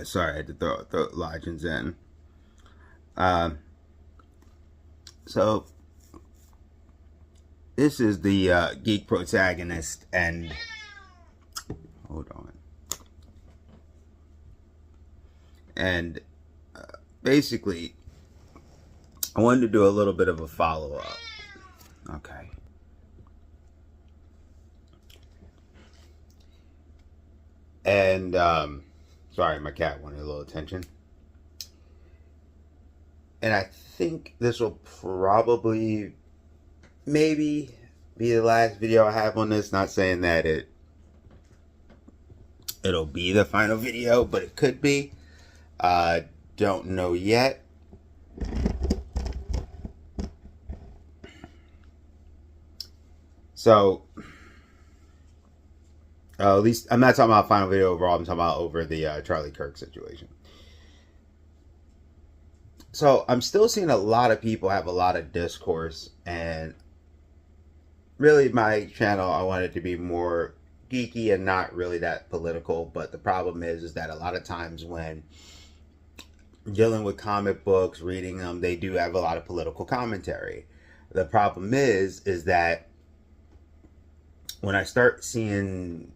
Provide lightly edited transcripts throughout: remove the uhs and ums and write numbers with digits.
Sorry, I had to throw lodgings in. Um, so this is the geek protagonist, and hold on, and basically, I wanted to do a little bit of a follow up. Okay. And sorry, my cat wanted a little attention. And I think this will probably maybe be the last video I have on this. Not saying that it'll be the final video, but it could be. Don't know yet. So, at least I'm not talking about final video overall. I'm talking about over the Charlie Kirk situation. So I'm still seeing a lot of people have a lot of discourse, and really my channel, I want it to be more geeky and not really that political. But the problem is that a lot of times when dealing with comic books, reading them, they do have a lot of political commentary. The problem is that when I start seeing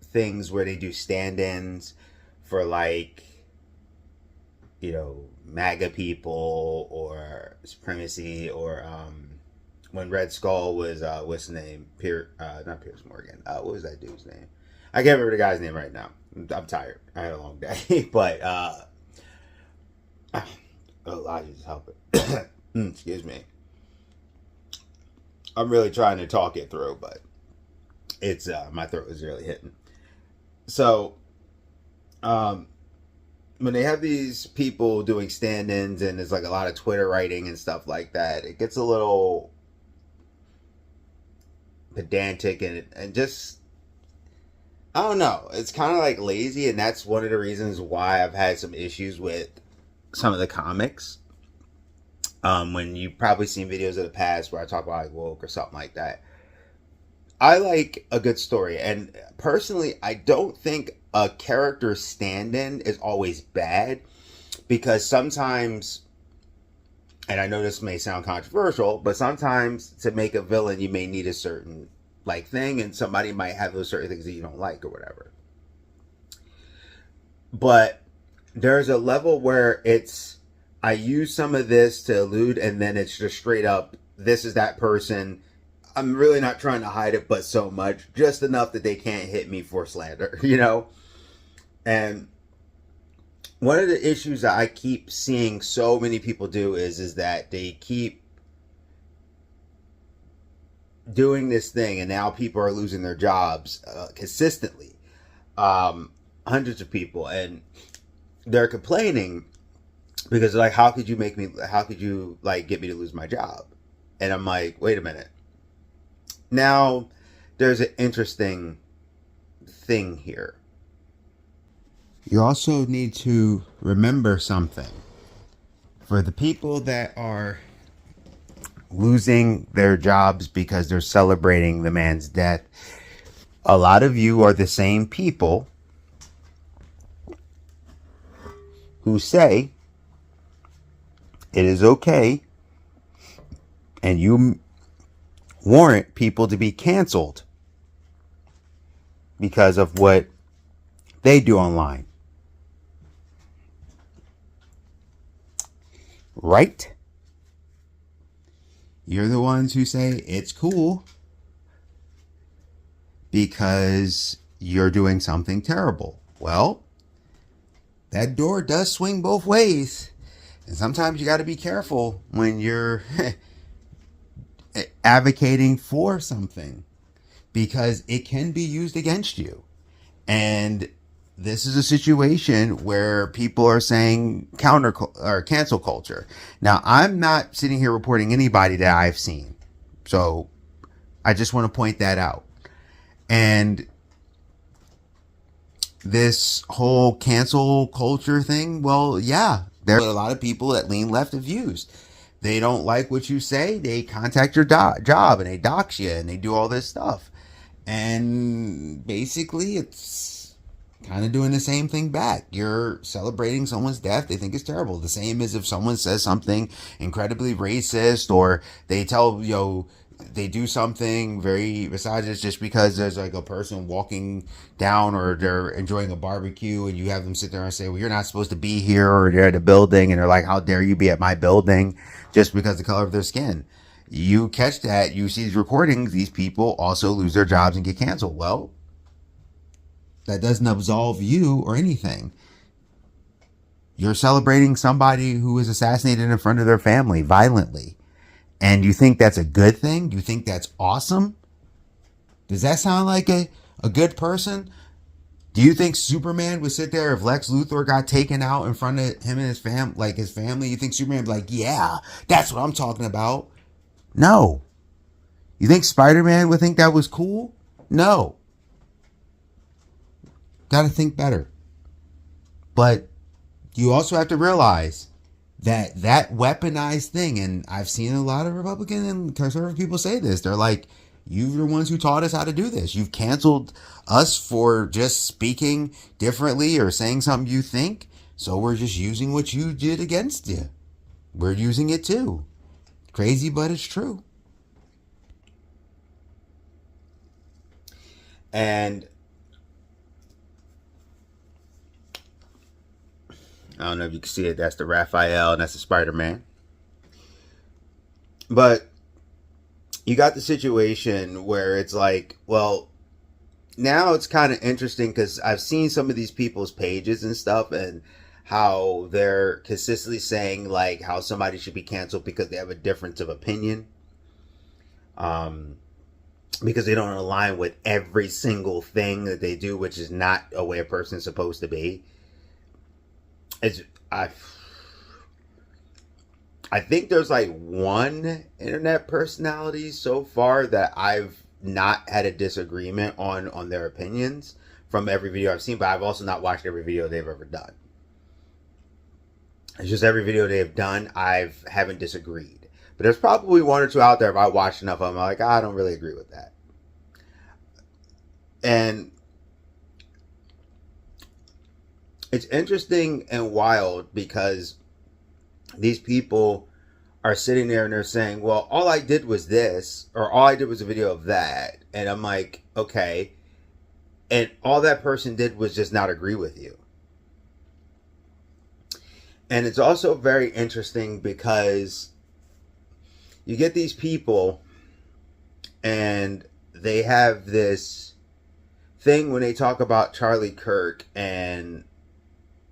things where they do stand-ins for, like, you know, MAGA people or supremacy, or when Red Skull was what's his name, not Pierce Morgan, what was that dude's name? I can't remember the guy's name right now. I'm tired. I had a long day. But Elijah's helping. Excuse me. I'm really trying to talk it through, but it's my throat is really hitting. So when they have these people doing stand-ins and there's like a lot of Twitter writing and stuff like that, it gets a little pedantic and just, I don't know, it's kind of like lazy, and that's one of the reasons why I've had some issues with some of the comics. When you've probably seen videos of the past where I talk about like woke or something like that. I like a good story, and personally, I don't think a character stand-in is always bad, because sometimes, and I know this may sound controversial, but sometimes to make a villain, you may need a certain like thing, and somebody might have those certain things that you don't like or whatever. But there's a level where it's, I use some of this to allude, and then it's just straight up, this is that person. I'm really not trying to hide it, but so much, just enough that they can't hit me for slander, you know? And one of the issues that I keep seeing so many people do is that they keep doing this thing, and now people are losing their jobs consistently. Hundreds of people, and they're complaining because, like, how could you like get me to lose my job? And I'm like, wait a minute. Now, there's an interesting thing here. You also need to remember something. For the people that are losing their jobs because they're celebrating the man's death, a lot of you are the same people who say it is okay, and you warrant people to be canceled because of what they do online. Right? You're the ones who say it's cool because you're doing something terrible. Well, that door does swing both ways. And sometimes you got to be careful when you're advocating for something, because it can be used against you. And this is a situation where people are saying cancel culture. Now, I'm not sitting here reporting anybody that I've seen, so I just want to point that out. And this whole cancel culture thing, well, yeah, there are a lot of people that lean left have used. They don't like what you say, they contact your job and they dox you and they do all this stuff. And basically it's kind of doing the same thing back. You're celebrating someone's death. They think it's terrible. The same as if someone says something incredibly racist, or they tell, they do something very misogynist just because there's like a person walking down or they're enjoying a barbecue and you have them sit there and say, well, you're not supposed to be here, or they're at a building and they're like, how dare you be at my building, just because of the color of their skin. You catch that, you see these recordings, these people also lose their jobs and get canceled. Well, that doesn't absolve you or anything. You're celebrating somebody who was assassinated in front of their family violently. And you think that's a good thing? You think that's awesome? Does that sound like a good person? Do you think Superman would sit there if Lex Luthor got taken out in front of him and his family? You think Superman would be like, yeah, that's what I'm talking about? No. You think Spider-Man would think that was cool? No. Gotta think better. But you also have to realize that weaponized thing, and I've seen a lot of Republican and conservative people say this, they're like, you're the ones who taught us how to do this. You've canceled us for just speaking differently or saying something you think, so we're just using what you did against you. We're using it too. Crazy, but it's true. And I don't know if you can see it. That's the Raphael and that's the Spider-Man. But you got the situation where it's like, well, now it's kind of interesting because I've seen some of these people's pages and stuff and how they're consistently saying like how somebody should be canceled because they have a difference of opinion. Because they don't align with every single thing that they do, which is not a way a person's supposed to be. I think there's like one internet personality so far that I've not had a disagreement on their opinions from every video I've seen, but I've also not watched every video they've ever done. It's just every video they've done, I haven't disagreed. But there's probably one or two out there, if I watched enough of them, I'm like, I don't really agree with that. And it's interesting and wild because these people are sitting there and they're saying, well, all I did was this, or all I did was a video of that. And I'm like, okay. And all that person did was just not agree with you. And it's also very interesting because you get these people and they have this thing when they talk about Charlie Kirk and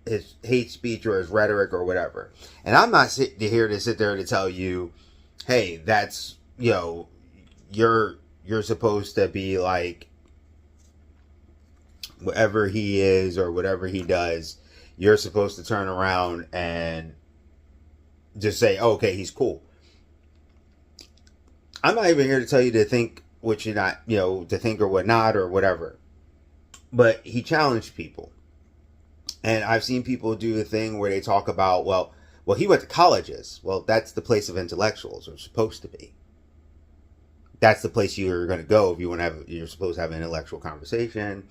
his hate speech or his rhetoric or whatever. And I'm not here to sit there to tell you, hey, that's, you're supposed to be like whatever he is or whatever he does. You're supposed to turn around and just say, oh, okay, he's cool. I'm not even here to tell you to think what you're not, to think or what not or whatever. But he challenged people. And I've seen people do the thing where they talk about, well, he went to colleges. Well, that's the place of intellectuals, or supposed to be. That's the place you're going to go if you want to have, you're supposed to have an intellectual conversation.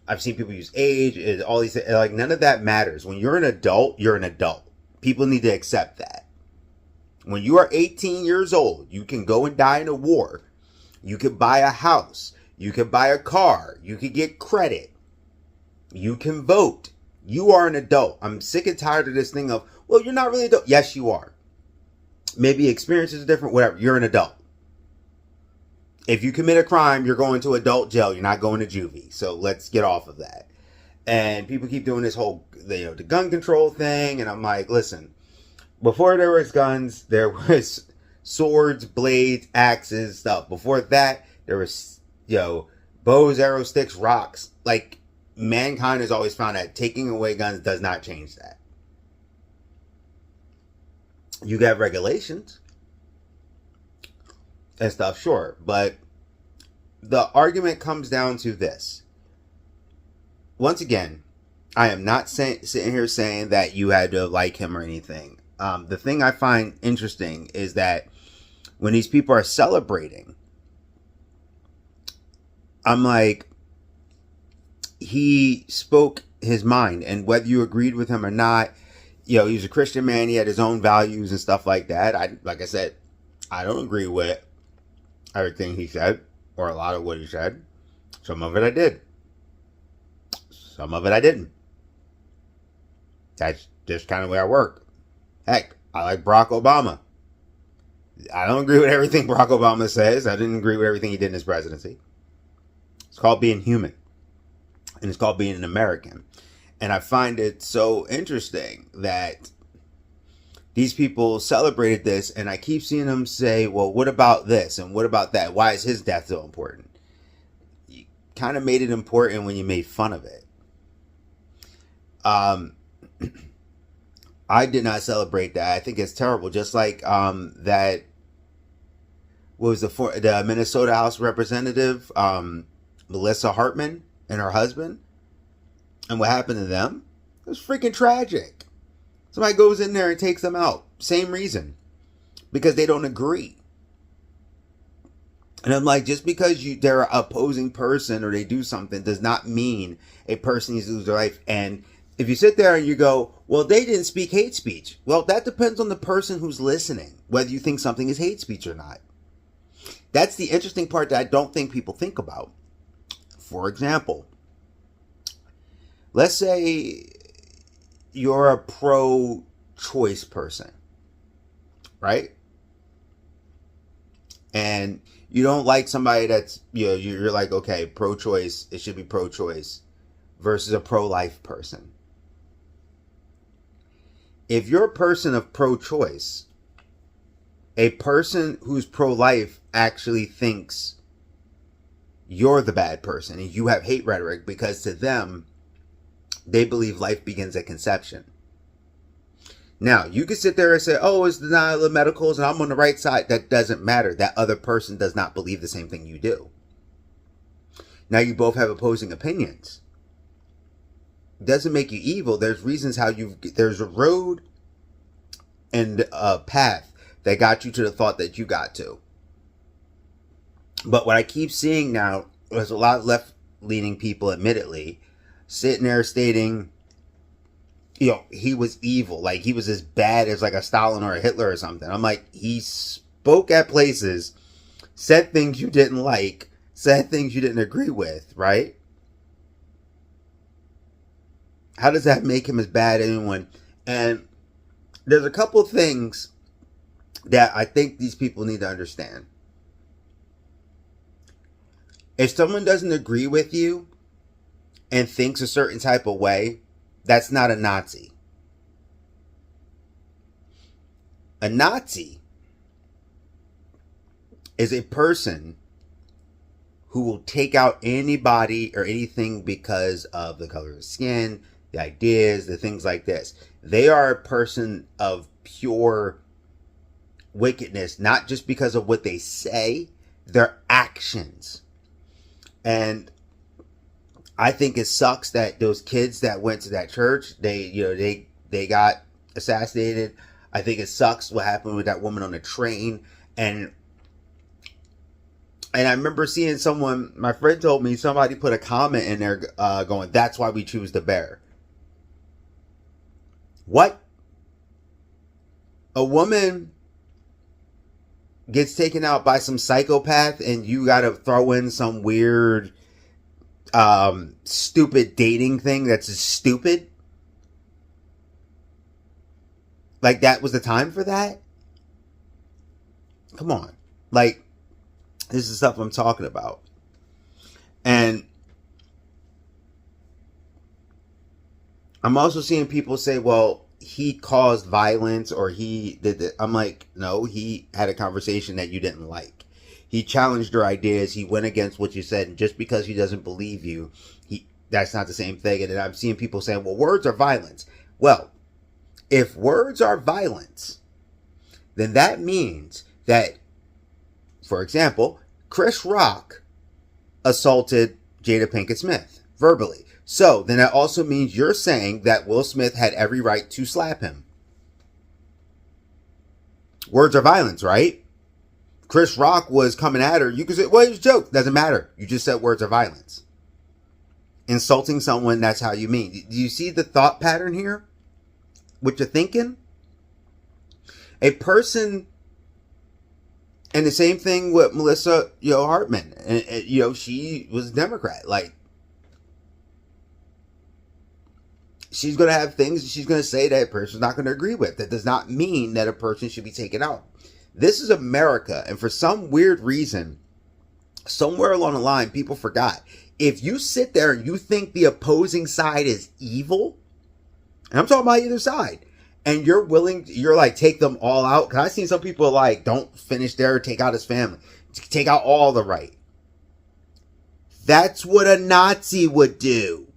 I've seen people use age, all these things. Like, none of that matters. When you're an adult, you're an adult. People need to accept that. When you are 18 years old, you can go and die in a war. You can buy a house. You can buy a car. You can get credit. You can vote. You are an adult. I'm sick and tired of this thing of, well, you're not really an adult. Yes, you are. Maybe experiences are different, whatever. You're an adult. If you commit a crime, you're going to adult jail. You're not going to juvie. So let's get off of that. And people keep doing this whole, the gun control thing. And I'm like, listen, before there was guns, there was swords, blades, axes, stuff. Before that, there was, bows, arrows, sticks, rocks. Like, mankind has always found that taking away guns does not change that. You got regulations and stuff, sure. But the argument comes down to this. Once again, I am not sitting here saying that you had to like him or anything. The thing I find interesting is that when these people are celebrating, I'm like, he spoke his mind, and whether you agreed with him or not, he was a Christian man. He had his own values and stuff like that. Like I said, I don't agree with everything he said or a lot of what he said. Some of it I did. Some of it I didn't. That's just kind of the way I work. Heck, I like Barack Obama. I don't agree with everything Barack Obama says. I didn't agree with everything he did in his presidency. It's called being human. And it's called being an American. And I find it so interesting that these people celebrated this, and I keep seeing them say, well, what about this? And what about that? Why is his death so important? You kind of made it important when you made fun of it. I did not celebrate that. I think it's terrible. Just like that, what was the Minnesota House Representative, Melissa Hartman, and her husband, and what happened to them? It was freaking tragic. Somebody goes in there and takes them out. Same reason. Because they don't agree. And I'm like, just because they're an opposing person or they do something does not mean a person needs to lose their life. And if you sit there and you go, well, they didn't speak hate speech. Well, that depends on the person who's listening, whether you think something is hate speech or not. That's the interesting part that I don't think people think about. For example, let's say you're a pro-choice person, right? And you don't like somebody that's, you're like, okay, pro-choice, it should be pro-choice, versus a pro-life person. If you're a person of pro-choice, a person who's pro-life actually thinks you're the bad person and you have hate rhetoric, because to them, they believe life begins at conception. Now, you can sit there and say, oh, it's denial of medicals and I'm on the right side. That doesn't matter. That other person does not believe the same thing you do. Now, you both have opposing opinions. Doesn't make you evil. There's reasons how there's a road and a path that got you to the thought that you got to. But what I keep seeing now is a lot of left-leaning people, admittedly, sitting there stating, he was evil. Like, he was as bad as like a Stalin or a Hitler or something. I'm like, he spoke at places, said things you didn't like, said things you didn't agree with, right? How does that make him as bad as anyone? And there's a couple of things that I think these people need to understand. If someone doesn't agree with you and thinks a certain type of way, that's not a Nazi. A Nazi is a person who will take out anybody or anything because of the color of the skin, the ideas, the things like this. They are a person of pure wickedness, not just because of what they say, their actions. And I think it sucks that those kids that went to that church, they got assassinated. I think it sucks what happened with that woman on the train. And I remember seeing someone, my friend told me, somebody put a comment in there going, that's why we choose the bear. What? A woman gets taken out by some psychopath and you got to throw in some weird, stupid dating thing that's stupid? Like, that was the time for that? Come on. Like, this is stuff I'm talking about. And I'm also seeing people say, well, he caused violence or he did it. I'm like, no, he had a conversation that you didn't like. He challenged your ideas. He went against what you said. And just because he doesn't believe you, that's not the same thing. And then I'm seeing people saying, well, words are violence. Well, if words are violence, then that means that, for example, Chris Rock assaulted Jada Pinkett Smith verbally. So then that also means you're saying that Will Smith had every right to slap him. Words are violence, right? Chris Rock was coming at her. You could say, well, it was a joke. Doesn't matter. You just said words are violence. Insulting someone, that's how you mean. Do you see the thought pattern here? What you're thinking? A person, and the same thing with Melissa, Hartman. And she was a Democrat. Like, she's going to have things she's going to say that a person's not going to agree with. That does not mean that a person should be taken out. This is America, and for some weird reason, somewhere along the line, people forgot. If you sit there and you think the opposing side is evil, and I'm talking about either side, and you're like, take them all out. Because I've seen some people like, don't finish there, take out his family. Take out all the right. That's what a Nazi would do.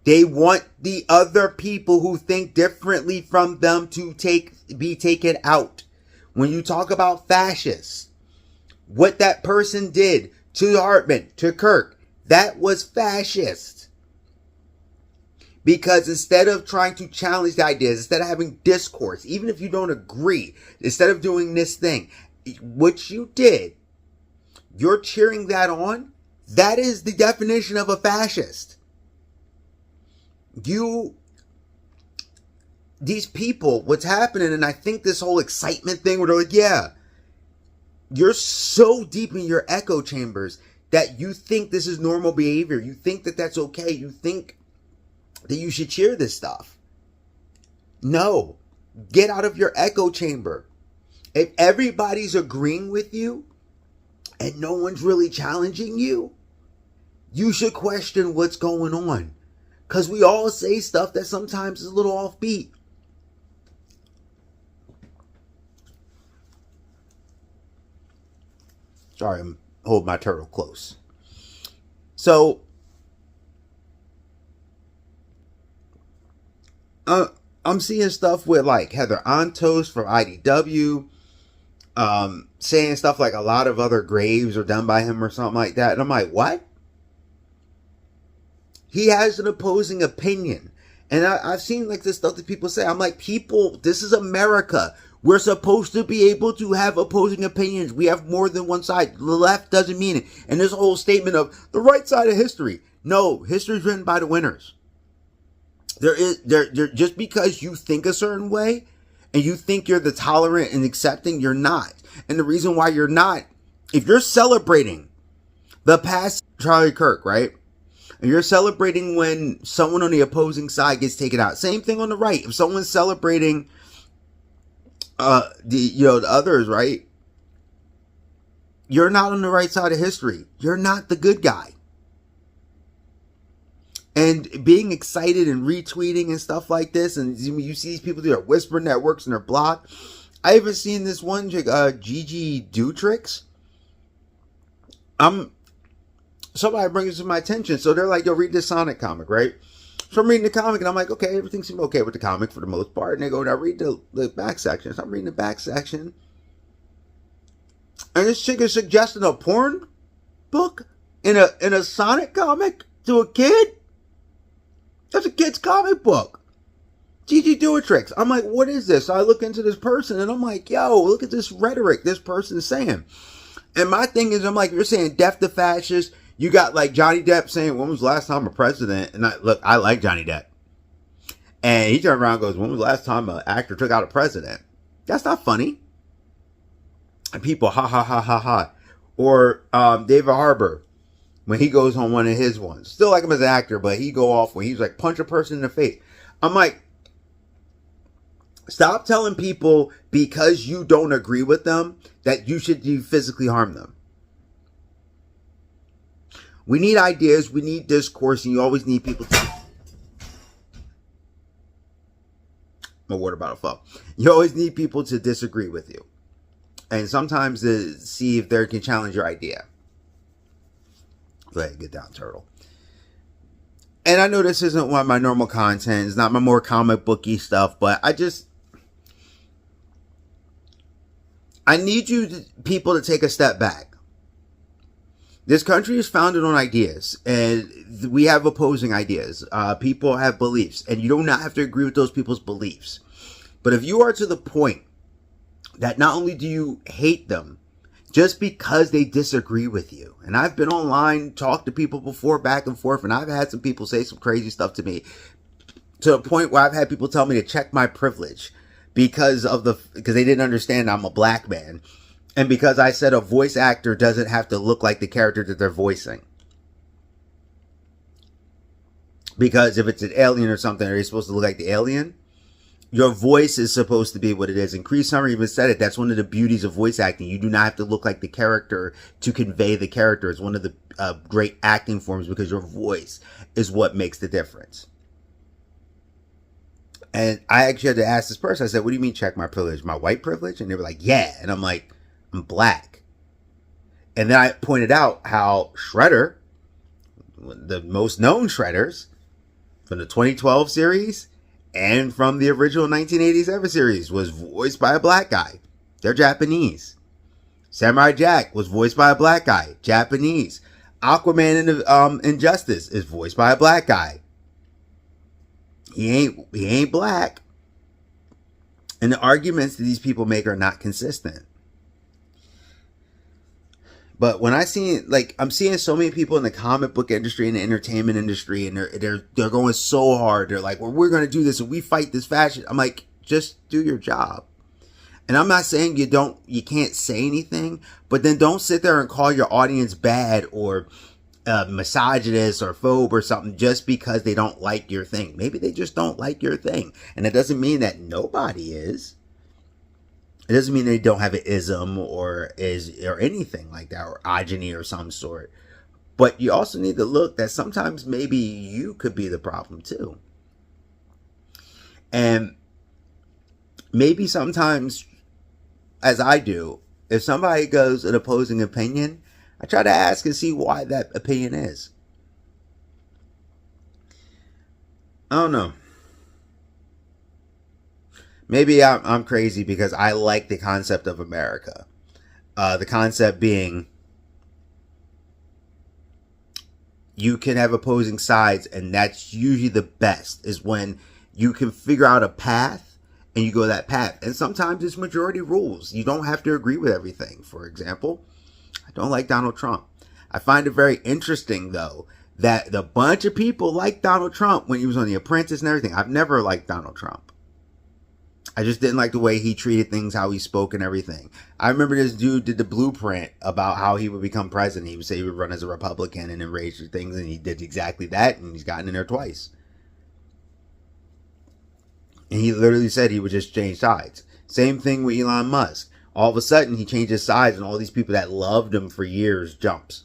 They want the other people who think differently from them to be taken out. When you talk about fascists, what that person did to Hartman, to Kirk, that was fascist. Because instead of trying to challenge the ideas, instead of having discourse, even if you don't agree, instead of doing this thing, what you did, you're cheering that on. That is the definition of a fascist. These people, what's happening, and I think this whole excitement thing where they're like, yeah, you're so deep in your echo chambers that you think this is normal behavior. You think that that's okay. You think that you should cheer this stuff. No, get out of your echo chamber. If everybody's agreeing with you and no one's really challenging you, you should question what's going on. Because we all say stuff that sometimes is a little offbeat. Sorry, I'm holding my turtle close. So, I'm seeing stuff with like Heather Antos from IDW, saying stuff like a lot of other graves are done by him or something like that. And I'm like, what? He has an opposing opinion. And I've seen like this stuff that people say. I'm like, people, this is America. We're supposed to be able to have opposing opinions. We have more than one side. The left doesn't mean it. And this whole statement of the right side of history. No, history is written by the winners. Just because you think a certain way and you think you're the tolerant and accepting, you're not. And the reason why you're not, if you're celebrating the past Charlie Kirk, right? And you're celebrating when someone on the opposing side gets taken out. Same thing on the right. If someone's celebrating the others, right? You're not on the right side of history. You're not the good guy. And being excited and retweeting and stuff like this, and you see these people do their whisper networks and their blog. I even seen this one chick, Gigi Dutrix. Somebody brings it to my attention. So they're like, yo, read this Sonic comic, right? So I'm reading the comic and I'm like, okay, everything seemed okay with the comic for the most part. And they go, now read the back section. So I'm reading the back section. And this chick is suggesting a porn book in a Sonic comic to a kid? That's a kid's comic book. Gigi Dutrix. I'm like, what is this? So I look into this person and I'm like, yo, look at this rhetoric this person is saying. And my thing is, I'm like, you're saying death to fascists. You got like Johnny Depp saying, when was the last time a president? And I like Johnny Depp. And he turned around and goes, when was the last time an actor took out a president? That's not funny. And people, ha, ha, ha, ha, ha. Or David Harbour, when he goes on one of his ones. Still like him as an actor, but he go off when he's like, punch a person in the face. I'm like, stop telling people because you don't agree with them that you should physically harm them. We need ideas, we need discourse, and you always need people to... My water bottle fell. You always need people to disagree with you. And sometimes to see if they can challenge your idea. Go ahead, get down, turtle. And I know this isn't one of my normal content. It's not my more comic booky stuff, but I need people to take a step back. This country is founded on ideas, and we have opposing ideas. People have beliefs, and you do not have to agree with those people's beliefs. But if you are to the point that not only do you hate them, just because they disagree with you. And I've been online, talked to people before, back and forth, and I've had some people say some crazy stuff to me, to a point where I've had people tell me to check my privilege because they didn't understand I'm a black man. And because I said a voice actor doesn't have to look like the character that they're voicing. Because if it's an alien or something, are you supposed to look like the alien? Your voice is supposed to be what it is. And Cree Summer even said it. That's one of the beauties of voice acting. You do not have to look like the character to convey the character. It's one of the great acting forms, because your voice is what makes the difference. And I actually had to ask this person. I said, what do you mean check my privilege? My white privilege? And they were like, yeah. And I'm like, I'm black. And then I pointed out how Shredder, the most known Shredders from the 2012 series and from the original 1980s Ever series, was voiced by a black guy. They're Japanese. Samurai Jack was voiced by a black guy, Japanese. Aquaman in Injustice is voiced by a black guy. He ain't black. And the arguments that these people make are not consistent. But when I see, like, I'm seeing so many people in the comic book industry and the entertainment industry, and they're going so hard. They're like, well, we're going to do this and we fight this fashion. I'm like, just do your job. And I'm not saying you can't say anything, but then don't sit there and call your audience bad or misogynist or phobe or something just because they don't like your thing. Maybe they just don't like your thing. And it doesn't mean that nobody is. It doesn't mean they don't have an ism or anything like that, or ogeny or some sort. But you also need to look that sometimes maybe you could be the problem too. And maybe sometimes, as I do, if somebody goes an opposing opinion, I try to ask and see why that opinion is. I don't know. Maybe I'm crazy because I like the concept of America. The concept being you can have opposing sides, and that's usually the best, is when you can figure out a path and you go that path. And sometimes it's majority rules. You don't have to agree with everything. For example, I don't like Donald Trump. I find it very interesting, though, that the bunch of people liked Donald Trump when he was on The Apprentice and everything. I've never liked Donald Trump. I just didn't like the way he treated things, how he spoke and everything. I remember this dude did the blueprint about how he would become president. He would say he would run as a Republican and enrage things, and he did exactly that, and he's gotten in there twice. And he literally said he would just change sides. Same thing with Elon Musk. All of a sudden, he changes sides, and all these people that loved him for years jumps.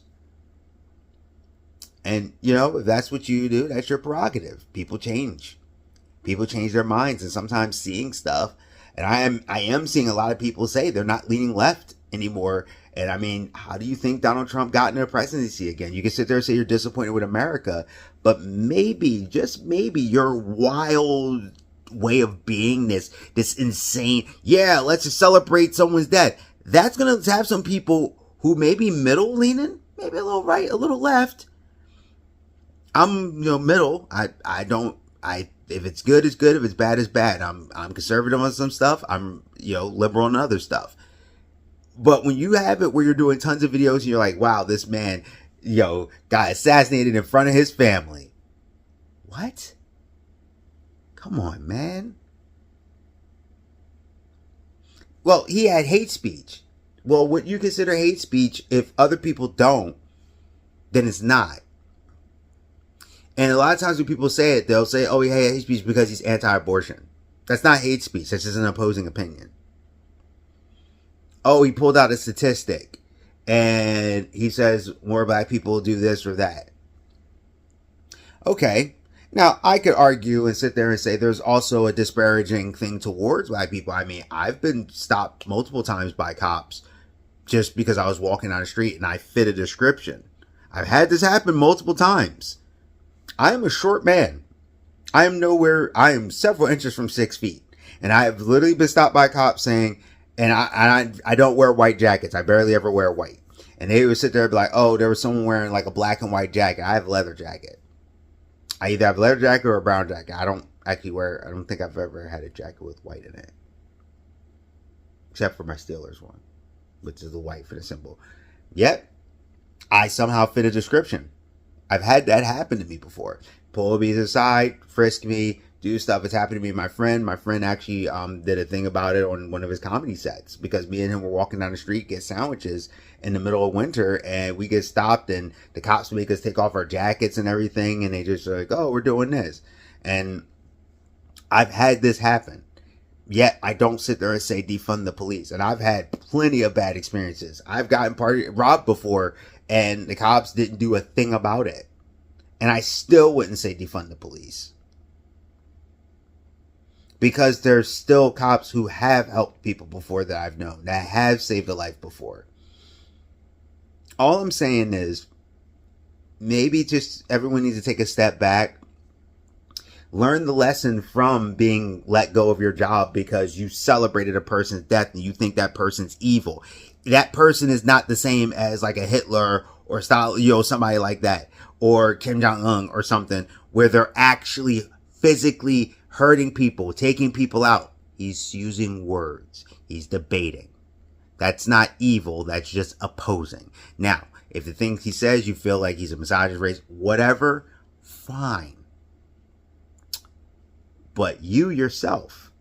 And, you know, if that's what you do, that's your prerogative. People change. People change their minds, and sometimes seeing stuff. And I am seeing a lot of people say they're not leaning left anymore. And I mean, how do you think Donald Trump got into the presidency again? You can sit there and say you're disappointed with America, but maybe, just maybe, your wild way of being, this insane, yeah, let's just celebrate someone's death, that's going to have some people who may be middle leaning, maybe a little right, a little left. I'm, middle. If it's good, it's good. If it's bad, it's bad. I'm conservative on some stuff. I'm, liberal on other stuff. But when you have it where you're doing tons of videos and you're like, wow, this man, got assassinated in front of his family. What? Come on, man. Well, he had hate speech. Well, what you consider hate speech, if other people don't, then it's not. And a lot of times when people say it, they'll say, oh, he had hate speech because he's anti-abortion. That's not hate speech. That's just an opposing opinion. Oh, he pulled out a statistic and he says more black people do this or that. Okay. Now, I could argue and sit there and say there's also a disparaging thing towards black people. I mean, I've been stopped multiple times by cops just because I was walking down the street and I fit a description. I've had this happen multiple times. I am a short man. I am several inches from 6 feet. And I have literally been stopped by cops saying, and I don't wear white jackets. I barely ever wear white. And they would sit there and be like, oh, there was someone wearing like a black and white jacket. I have a leather jacket. I either have a leather jacket or a brown jacket. I don't think I've ever had a jacket with white in it. Except for my Steelers one. which is the white for the symbol. Yet, I somehow fit a description. I've had that happen to me before. Pull me aside, frisk me, do stuff. It's happened to me. My friend actually did a thing about it on one of his comedy sets, because me and him were walking down the street, get sandwiches in the middle of winter, and we get stopped, and the cops make us take off our jackets and everything, and they just are like, oh, we're doing this. And I've had this happen. Yet I don't sit there and say defund the police. And I've had plenty of bad experiences. I've gotten robbed before, and the cops didn't do a thing about it. And I still wouldn't say defund the police. Because there's still cops who have helped people before that I've known, that have saved a life before. All I'm saying is, maybe just everyone needs to take a step back. Learn the lesson from being let go of your job because you celebrated a person's death and you think that person's evil. That person is not the same as like a Hitler or somebody like that, or Kim Jong-un or something, where they're actually physically hurting people, taking people out. He's using words. He's debating. That's not evil. That's just opposing. Now, if the things he says you feel like he's a misogynist, racist, whatever, fine. But you yourself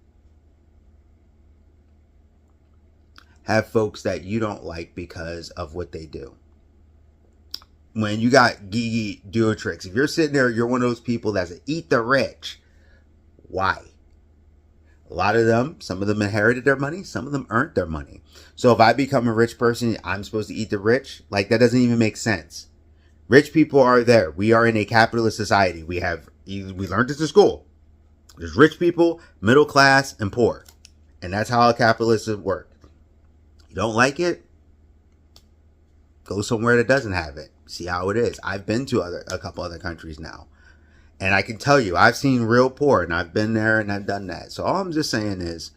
have folks that you don't like because of what they do. When you got Gigi Duotrix, if you're sitting there, you're one of those people that's a eat the rich. Why? A lot of them, some of them inherited their money, some of them earned their money. So if I become a rich person, I'm supposed to eat the rich? Like, that doesn't even make sense. Rich people are there. We are in a capitalist society. We learned this in school. There's rich people, middle class, and poor. And that's how capitalism works. You don't like it? Go somewhere that doesn't have it. See how it is. I've been to a couple other countries now. And I can tell you, I've seen real poor, and I've been there and I've done that. So all I'm just saying is,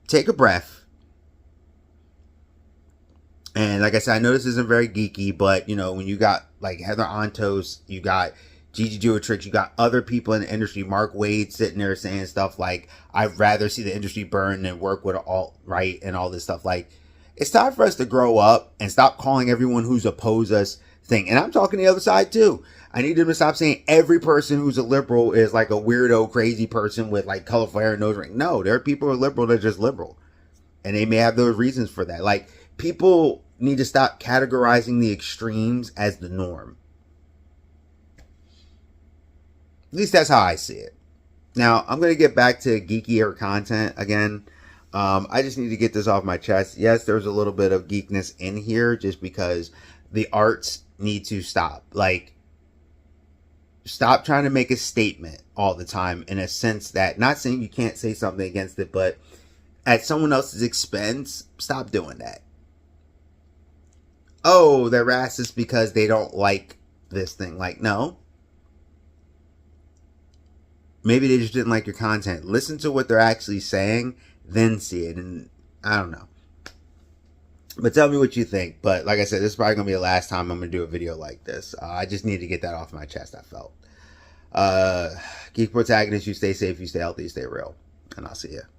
take a breath. And like I said, I know this isn't very geeky, but you know, when you got like Heather Antos, you got Gigi Duotrix, you got other people in the industry, Mark Wade sitting there saying stuff like, I'd rather see the industry burn than work with an alt-right and all this stuff. Like, it's time for us to grow up and stop calling everyone who's opposed us thing. And I'm talking the other side too. I need them to stop saying every person who's a liberal is like a weirdo, crazy person with like colorful hair and nose ring. No, there are people who are liberal that are just liberal. And they may have those reasons for that. Like, people need to stop categorizing the extremes as the norm. At least that's how I see it. Now, I'm going to get back to geekier content again. I just need to get this off my chest. Yes, there's a little bit of geekness in here just because the arts need to stop. Like, stop trying to make a statement all the time in a sense that, not saying you can't say something against it, but at someone else's expense, stop doing that. Oh, they're racist because they don't like this thing. Like, no. Maybe they just didn't like your content. Listen to what they're actually saying, then see it. And I don't know. But tell me what you think. But like I said, this is probably going to be the last time I'm going to do a video like this. I just need to get that off my chest, I felt. Geek Protagonist, you stay safe, you stay healthy, you stay real. And I'll see you.